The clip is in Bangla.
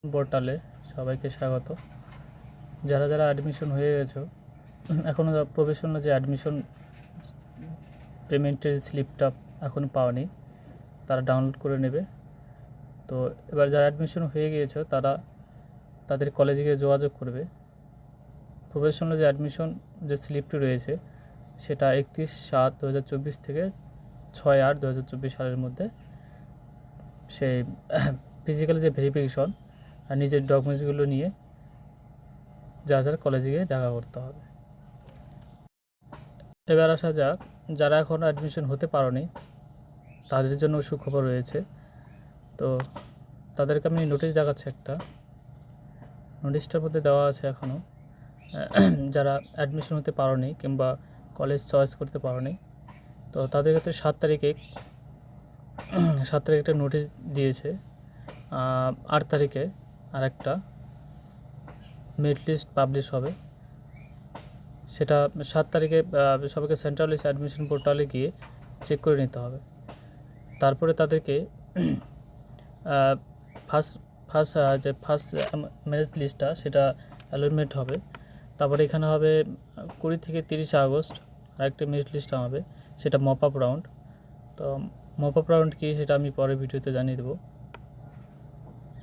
পোর্টালে সবাইকে স্বাগত। যারা যারা অ্যাডমিশন হয়ে গেছো, এখনও প্রফেশনাল যে অ্যাডমিশন পেমেন্টের স্লিপটা এখনও পাওনি, তারা ডাউনলোড করে নেবে। তো এবার যারা অ্যাডমিশন হয়ে গিয়েছো তারা তাদের কলেজে গিয়ে যোগাযোগ করবে। প্রফেশনাল যে অ্যাডমিশন যে স্লিপটি রয়েছে সেটা 31/7/2024 থেকে 6/8/2024 সালের মধ্যে সেই ফিজিক্যাল যে ভেরিফিকেশন আর নিজের ডকুমেন্টসগুলো নিয়ে যার কলেজে গিয়ে দেখা করতে হবে। এবার আসা যাক, যারা এখনও অ্যাডমিশন হতে পারেনি তাদের জন্য সুখবর রয়েছে। তো তাদেরকে আমি নোটিশ দেখাচ্ছি একটা। নোটিশটার মধ্যে দেওয়া আছে এখনও যারা অ্যাডমিশন হতে পারেনি কিংবা কলেজ চয়েস করতে পারেনি, তো তাদের ক্ষেত্রে 7 তারিখে একটা নোটিশ দিয়েছে। 8 তারিখে আর একটা মেরিট লিস্ট পাবলিশ হবে। সেটা 7 তারিখে সবাইকে সেন্ট্রাল লিস্ট অ্যাডমিশন পোর্টালে গিয়ে চেক করে নিতে হবে। তারপরে তাদেরকে ফার্স্ট মেরিট লিস্টটা সেটা অ্যালটমেন্ট হবে। তারপরে এখানে হবে 20 থেকে 30 আগস্ট আরেকটা মেরিট লিস্ট হবে, সেটা মপ আপ রাউন্ড। তো মপ আপ রাউন্ড কী সেটা আমি পরের ভিডিওতে জানিয়ে দেবো।